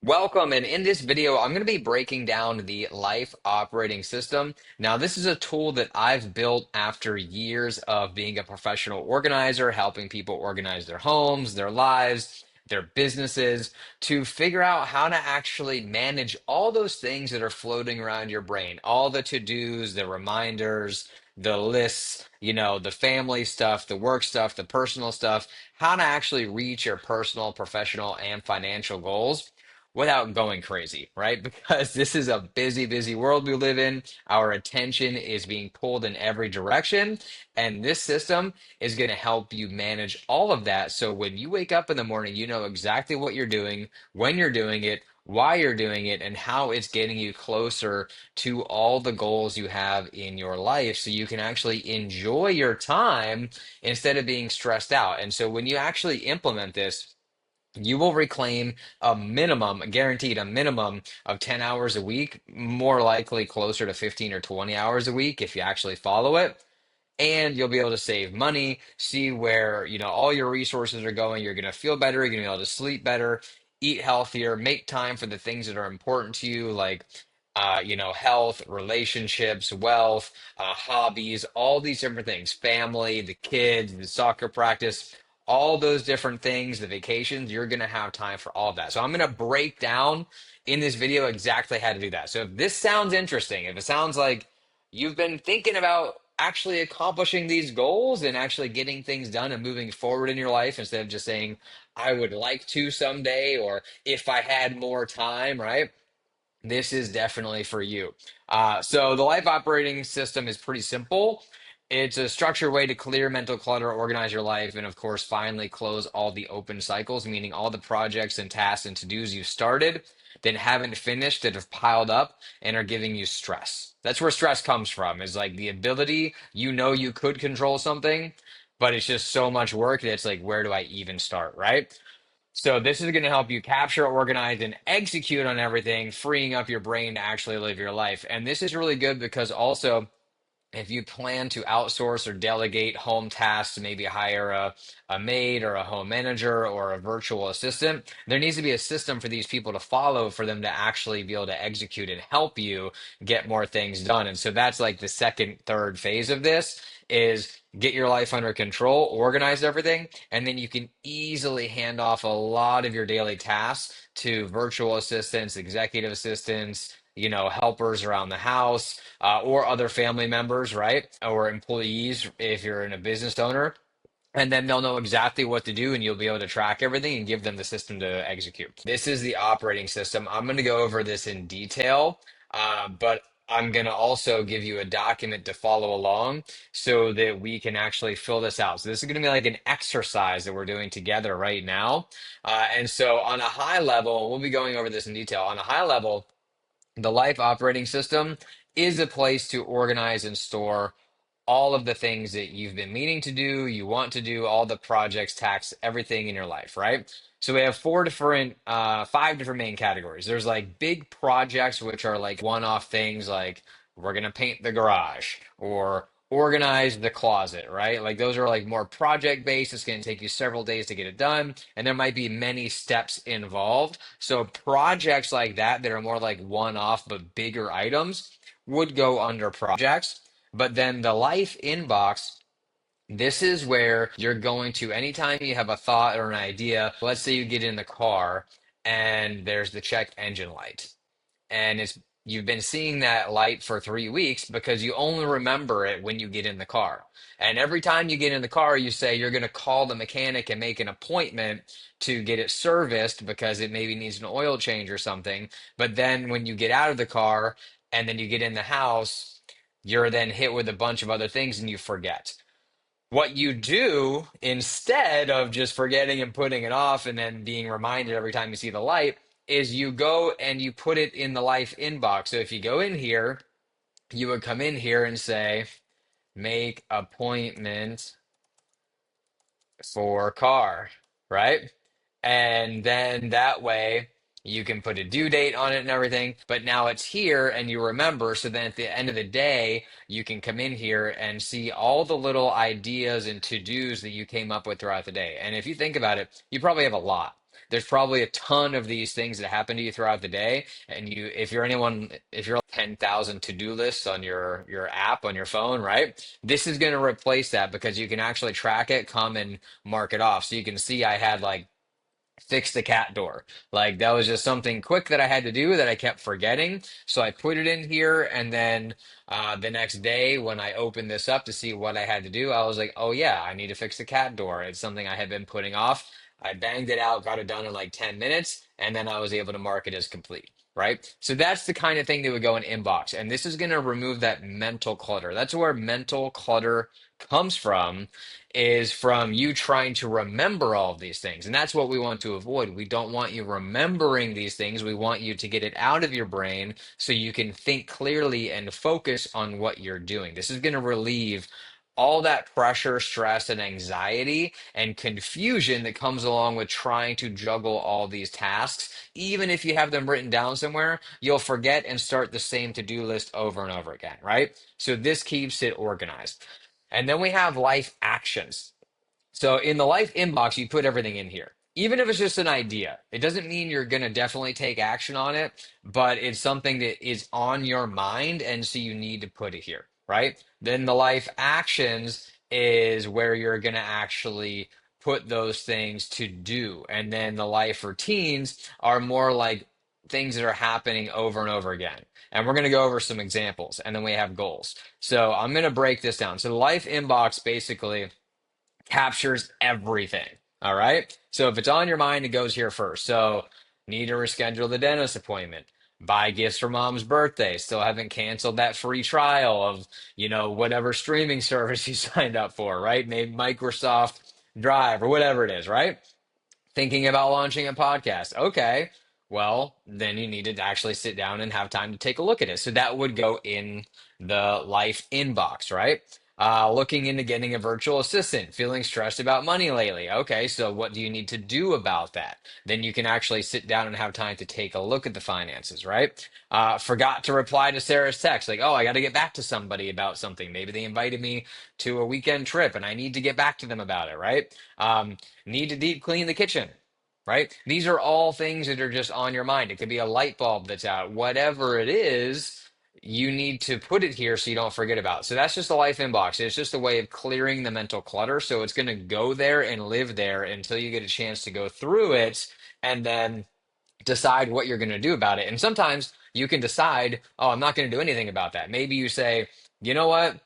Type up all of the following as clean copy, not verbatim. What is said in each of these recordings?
Welcome, and in this video, I'm going to be breaking down the Life Operating System. Now, this is a tool that I've built after years of being a professional organizer, helping people organize their homes, their lives, their businesses, to figure out how to actually manage all those things that are floating around your brain, all the to-dos, the reminders, the lists, the family stuff, the work stuff, the personal stuff, how to actually reach your personal, professional, and financial goals without going crazy, right? Because this is a busy, busy world we live in. Our attention is being pulled in every direction. And this system is going to help you manage all of that. So when you wake up in the morning, you know exactly what you're doing, when you're doing it, why you're doing it, and how it's getting you closer to all the goals you have in your life so you can actually enjoy your time instead of being stressed out. And so when you actually implement this, you will reclaim a minimum, guaranteed a minimum of 10 hours a week, more likely closer to 15 or 20 hours a week if you actually follow it, and you'll be able to save money, see where, all your resources are going. You're going to feel better, you're going to be able to sleep better, eat healthier, make time for the things that are important to you, like health, relationships, wealth, hobbies, all these different things, family, the kids, the soccer practice, all those different things, the vacations. You're going to have time for all of that. So I'm going to break down in this video exactly how to do that. So if this sounds interesting, if it sounds like you've been thinking about actually accomplishing these goals and actually getting things done and moving forward in your life instead of just saying, I would like to someday, or if I had more time, right? This is definitely for you. So the life operating system is pretty simple. It's a structured way to clear mental clutter, organize your life, and of course, finally close all the open cycles, meaning all the projects and tasks and to-dos you started, then haven't finished that have piled up and are giving you stress. That's where stress comes from, is like the ability, you could control something, but it's just so much work that it's like, where do I even start, right? So this is going to help you capture, organize, and execute on everything, freeing up your brain to actually live your life. And this is really good because also if you plan to outsource or delegate home tasks, maybe hire a maid or a home manager or a virtual assistant, there needs to be a system for these people to follow for them to actually be able to execute and help you get more things done. And so that's like the second, third phase of this is get your life under control, organize everything, and then you can easily hand off a lot of your daily tasks to virtual assistants, executive assistants, helpers around the house, or other family members, right? Or employees if you're in a business owner. And then they'll know exactly what to do, and you'll be able to track everything and give them the system to execute. This is the operating system. I'm going to go over this in detail, but I'm going to also give you a document to follow along so that we can actually fill this out. So this is going to be like an exercise that we're doing together right now. And so on a high level, we'll be going over this in detail. On a high level, the Life operating system is a place to organize and store all of the things that you've been meaning to do, you want to do, all the projects, tasks, everything in your life, right? So we have five different main categories. There's like big projects, which are like one-off things like we're gonna paint the garage or organize the closet, right? Like those are like more project based. It's gonna take you several days to get it done, and there might be many steps involved. So projects like that are more like one-off but bigger items would go under projects. But then the life inbox, this is where you're going to, anytime you have a thought or an idea, let's say you get in the car and there's the check engine light. And you've been seeing that light for 3 weeks because you only remember it when you get in the car. And every time you get in the car, you say you're going to call the mechanic and make an appointment to get it serviced because it maybe needs an oil change or something. But then when you get out of the car and then you get in the house, you're then hit with a bunch of other things and you forget. What you do instead of just forgetting and putting it off and then being reminded every time you see the light is you go and you put it in the life inbox. So if you go in here, you would come in here and say, make appointment for car, right? And then that way you can put a due date on it and everything, but now it's here and you remember. So then at the end of the day, you can come in here and see all the little ideas and to-dos that you came up with throughout the day. And if you think about it, you probably have a lot. there's probably a ton of these things that happen to you throughout the day. And if you're 10,000 to-do lists on your app on your phone, right? This is going to replace that because you can actually track it, come and mark it off. So you can see I had like fix the cat door. Like that was just something quick that I had to do that I kept forgetting. So I put it in here, and then the next day when I opened this up to see what I had to do, I was like, oh yeah, I need to fix the cat door. It's something I had been putting off. I banged it out, got it done in like 10 minutes, and then I was able to mark it as complete. Right. So that's the kind of thing that would go in inbox. And this is going to remove that mental clutter. That's where mental clutter comes from, is from you trying to remember all of these things. And that's what we want to avoid. We don't want you remembering these things. We want you to get it out of your brain so you can think clearly and focus on what you're doing. This is going to relieve all that pressure, stress, and anxiety and confusion that comes along with trying to juggle all these tasks. Even if you have them written down somewhere, you'll forget and start the same to-do list over and over again, right? So this keeps it organized. And then we have life actions. So in the life inbox, you put everything in here. Even if it's just an idea, it doesn't mean you're going to definitely take action on it, but it's something that is on your mind. And so you need to put it here, right? Then the life actions is where you're going to actually put those things to do. And then the life routines are more like things that are happening over and over again. And we're going to go over some examples, and then we have goals. So I'm going to break this down. So the life inbox basically captures everything. All right. So if it's on your mind, it goes here first. So need to reschedule the dentist appointment, buy gifts for mom's birthday, still haven't canceled that free trial of, whatever streaming service you signed up for, right? Maybe Microsoft Drive or whatever it is, right? Thinking about launching a podcast. Okay. Well, then you need to actually sit down and have time to take a look at it. So that would go in the life inbox, right? Looking into getting a virtual assistant, feeling stressed about money lately. Okay, so what do you need to do about that? Then you can actually sit down and have time to take a look at the finances, right? Forgot to reply to Sarah's text, like, oh, I got to get back to somebody about something. Maybe they invited me to a weekend trip and I need to get back to them about it, right? Need to deep clean the kitchen, right? These are all things that are just on your mind. It could be a light bulb that's out, whatever it is, you need to put it here so you don't forget about it. So that's just the life inbox. It's just a way of clearing the mental clutter. So it's going to go there and live there until you get a chance to go through it and then decide what you're going to do about it. And sometimes you can decide, oh, I'm not going to do anything about that. Maybe you say, you know what?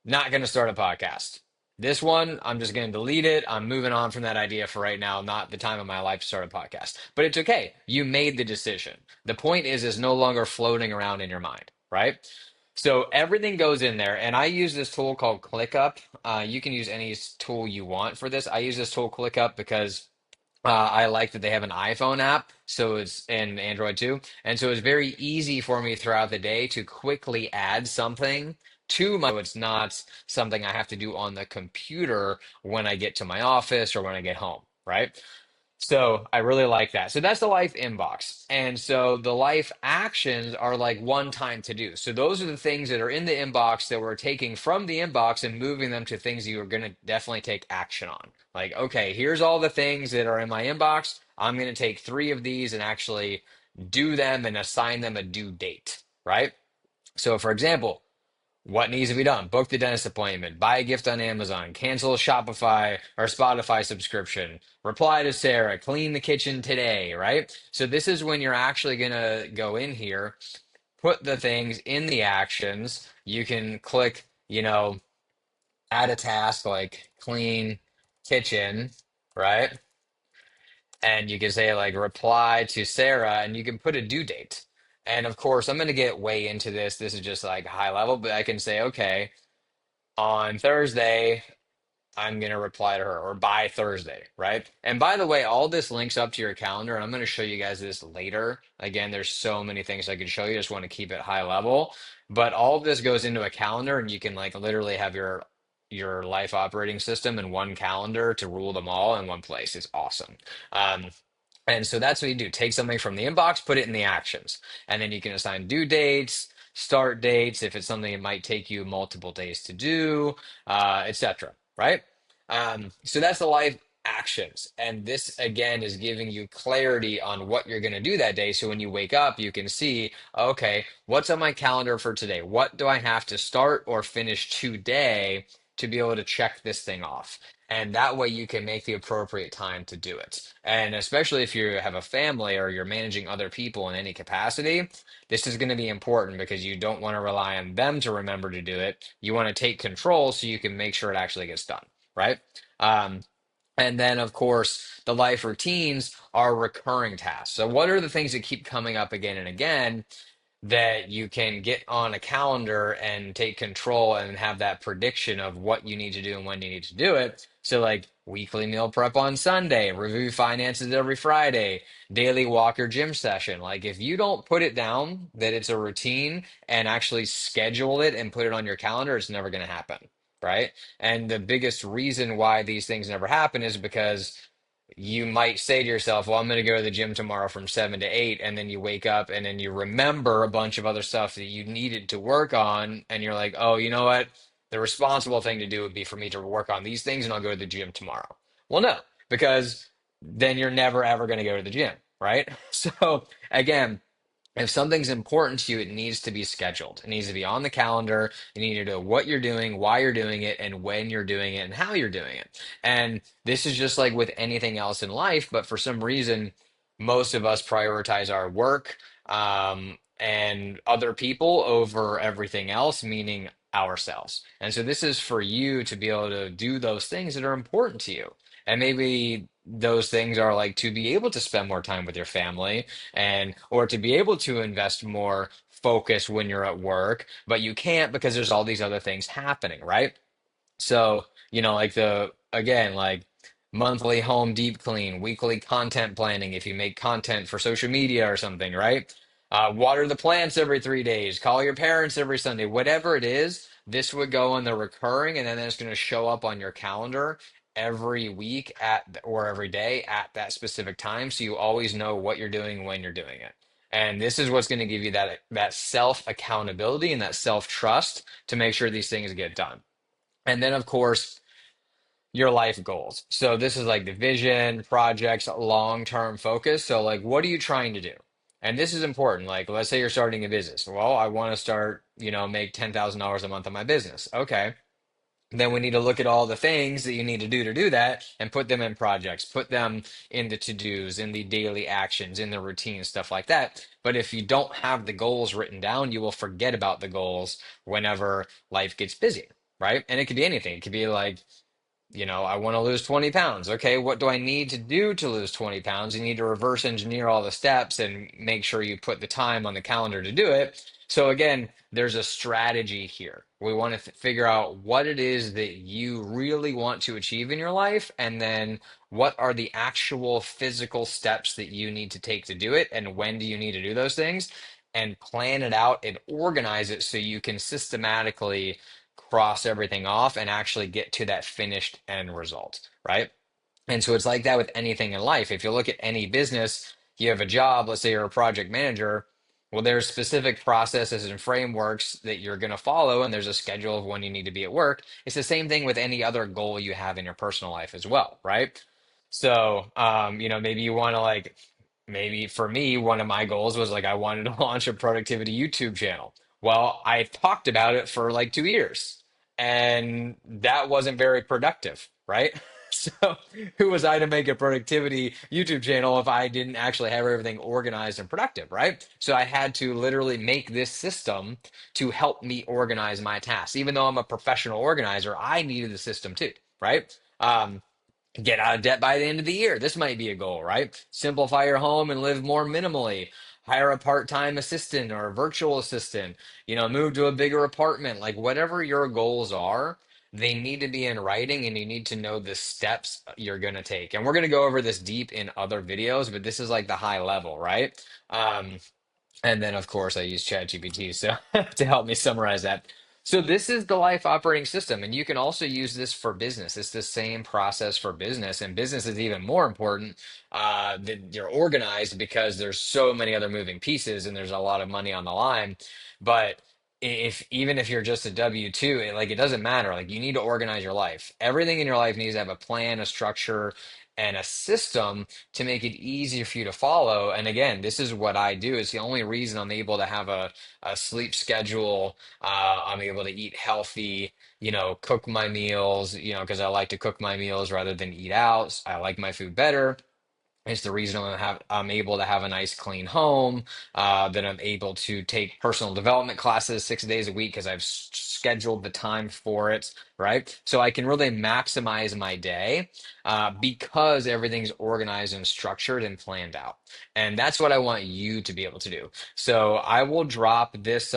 Not going to start a podcast. This one, I'm just going to delete it. I'm moving on from that idea for right now. Not the time of my life to start a podcast. But it's okay. You made the decision. The point is no longer floating around in your mind, right? So everything goes in there, and I use this tool called ClickUp. You can use any tool you want for this. I use this tool ClickUp because I like that they have an iPhone app, so it's and Android too, and so it's very easy for me throughout the day to quickly add something to my. So it's not something I have to do on the computer when I get to my office or when I get home, right? So I really like that. So that's the life inbox. And so the life actions are like one time to do. So those are the things that are in the inbox that we're taking from the inbox and moving them to things you are going to definitely take action on. Like, okay, here's all the things that are in my inbox. I'm going to take three of these and actually do them and assign them a due date, right? So for example, what needs to be done? Book the dentist appointment, buy a gift on Amazon, cancel a Shopify or Spotify subscription, reply to Sarah, clean the kitchen today, right? So this is when you're actually going to go in here, put the things in the actions. You can click, add a task like clean kitchen, right? And you can say like reply to Sarah and you can put a due date. And of course, I'm going to get way into this. This is just like high level, but I can say, okay, on Thursday, I'm going to reply to her or by Thursday, right? And by the way, all this links up to your calendar, and I'm going to show you guys this later. Again, there's so many things I could show you. Just want to keep it high level, but all of this goes into a calendar, and you can like literally have your life operating system in one calendar to rule them all in one place. It's awesome. Um, and so that's what you do. Take something from the inbox, put it in the actions, and then you can assign due dates, start dates, if it's something it might take you multiple days to do, etc. Right? So that's the life. actions. And this again is giving you clarity on what you're going to do that day. So when you wake up, you can see, okay, what's on my calendar for today? What do I have to start or finish today to be able to check this thing off? And that way you can make the appropriate time to do it. And especially if you have a family or you're managing other people in any capacity, this is going to be important because you don't want to rely on them to remember to do it. You want to take control so you can make sure it actually gets done, right? Um, and then, of course, the life routines are recurring tasks. So, what are the things that keep coming up again and again that you can get on a calendar and take control and have that prediction of what you need to do and when you need to do it? So, like weekly meal prep on Sunday, review finances every Friday, daily walk or gym session. Like, if you don't put it down that it's a routine and actually schedule it and put it on your calendar, it's never going to happen. Right. And the biggest reason why these things never happen is because you might say to yourself, well, I'm going to go to the gym tomorrow from 7 to 8. And then you wake up and then you remember a bunch of other stuff that you needed to work on. And you're like, oh, you know what? The responsible thing to do would be for me to work on these things and I'll go to the gym tomorrow. Well, no, because then you're never, ever going to go to the gym. Right. So, again, if something's important to you, it needs to be scheduled. It needs to be on the calendar. You need to know what you're doing, why you're doing it, and when you're doing it, and how you're doing it. And this is just like with anything else in life, but for some reason, most of us prioritize our work and other people over everything else, meaning ourselves. And so this is for you to be able to do those things that are important to you. And maybe those things are like to be able to spend more time with your family and or to be able to invest more focus when you're at work, but you can't because there's all these other things happening, right? So, like again, like monthly home deep clean, weekly content planning, if you make content for social media or something, right? Water the plants every 3 days, call your parents every Sunday, whatever it is, this would go in the recurring, and then it's going to show up on your calendar every week or every day at that specific time. So you always know what you're doing when you're doing it. And this is what's going to give you that self accountability and that self trust to make sure these things get done. And then, of course, your life goals. So this is like the vision, projects, long-term focus. So like, what are you trying to do? And this is important. Like, let's say you're starting a business. Well, I want to start, make $10,000 a month on my business. Okay. Then we need to look at all the things that you need to do that and put them in projects, put them in the to-dos, in the daily actions, in the routine, stuff like that. But if you don't have the goals written down, you will forget about the goals whenever life gets busy, right? And it could be anything. It could be like, I want to lose 20 pounds. Okay, what do I need to do to lose 20 pounds? You need to reverse engineer all the steps and make sure you put the time on the calendar to do it. So, again, there's a strategy here. We want to figure out what it is that you really want to achieve in your life, and then what are the actual physical steps that you need to take to do it, and when do you need to do those things, and plan it out and organize it so you can systematically cross everything off and actually get to that finished end result, right? And so it's like that with anything in life. If you look at any business, you have a job, let's say you're a project manager, well, there's specific processes and frameworks that you're going to follow, and there's a schedule of when you need to be at work. It's the same thing with any other goal you have in your personal life as well, right? So, maybe you want to like, maybe for me, one of my goals was like I wanted to launch a productivity YouTube channel. Well, I talked about it for like 2 years, and that wasn't very productive, right? So, who was I to make a productivity YouTube channel if I didn't actually have everything organized and productive, right? So, I had to literally make this system to help me organize my tasks. Even though I'm a professional organizer, I needed the system too, right? Get out of debt by the end of the year. This might be a goal, right? Simplify your home and live more minimally. Hire a part-time assistant or a virtual assistant. Move to a bigger apartment. Like whatever your goals are, they need to be in writing and you need to know the steps you're going to take. And we're going to go over this deep in other videos, but this is like the high level, right? And then, of course, I use ChatGPT so to help me summarize that. So this is the life operating system, and you can also use this for business. It's the same process for business, and business is even more important that you're organized because there's so many other moving pieces and there's a lot of money on the line. But if even if you're just a W-2, it doesn't matter. Like you need to organize your life. Everything in your life needs to have a plan, a structure, and a system to make it easier for you to follow. And again, this is what I do. It's the only reason I'm able to have a sleep schedule. I'm able to eat healthy, cook my meals, because I like to cook my meals rather than eat out. I like my food better. It's the reason I'm able to have a nice clean home, that I'm able to take personal development classes 6 days a week because I've scheduled the time for it, right? So I can really maximize my day, because everything's organized and structured and planned out. And that's what I want you to be able to do. So I will drop this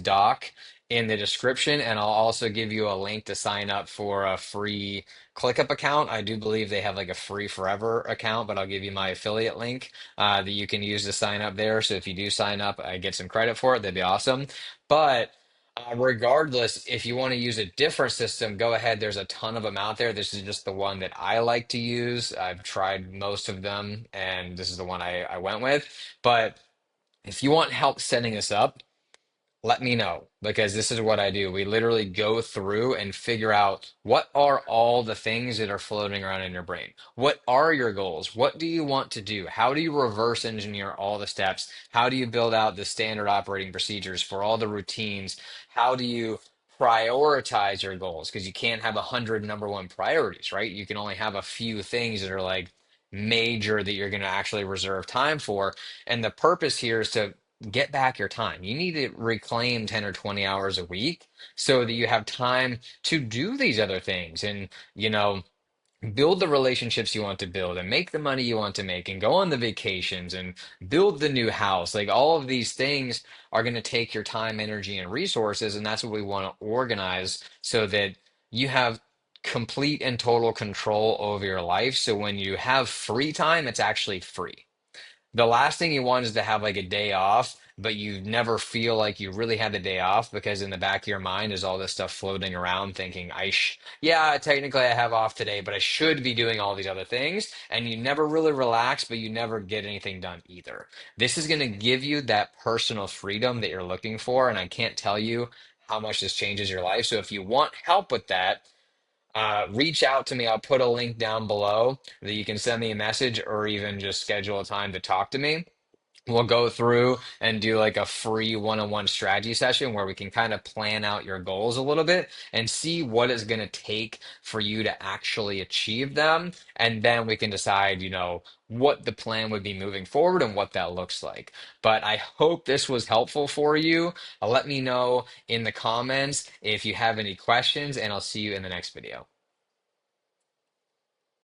doc in the description, and I'll also give you a link to sign up for a free ClickUp account. I do believe they have like a free forever account, but I'll give you my affiliate link that you can use to sign up there. So if you do sign up, I get some credit for it. That'd be awesome. But regardless, if you want to use a different system, go ahead. There's a ton of them out there. This is just the one that I like to use. I've tried most of them, and this is the one I went with. But if you want help setting this up, let me know because this is what I do. We literally go through and figure out what are all the things that are floating around in your brain. What are your goals? What do you want to do? How do you reverse engineer all the steps? How do you build out the standard operating procedures for all the routines? How do you prioritize your goals? Because you can't have 100 number one priorities, right? You can only have a few things that are like major that you're going to actually reserve time for. And the purpose here is to get back your time. You need to reclaim 10 or 20 hours a week so that you have time to do these other things and, you know, build the relationships you want to build and make the money you want to make and go on the vacations and build the new house. Like all of these things are going to take your time, energy, and resources. And that's what we want to organize so that you have complete and total control over your life. So when you have free time, it's actually free. The last thing you want is to have like a day off, but you never feel like you really had the day off because in the back of your mind is all this stuff floating around thinking, yeah, technically I have off today, but I should be doing all these other things. And you never really relax, but you never get anything done either. This is going to give you that personal freedom that you're looking for. And I can't tell you how much this changes your life. So if you want help with that, reach out to me. I'll put a link down below that you can send me a message or even just schedule a time to talk to me. We'll go through and do like a free one-on-one strategy session where we can kind of plan out your goals a little bit and see what it's going to take for you to actually achieve them. And then we can decide, what the plan would be moving forward and what that looks like. But I hope this was helpful for you. Let me know in the comments if you have any questions, and I'll see you in the next video.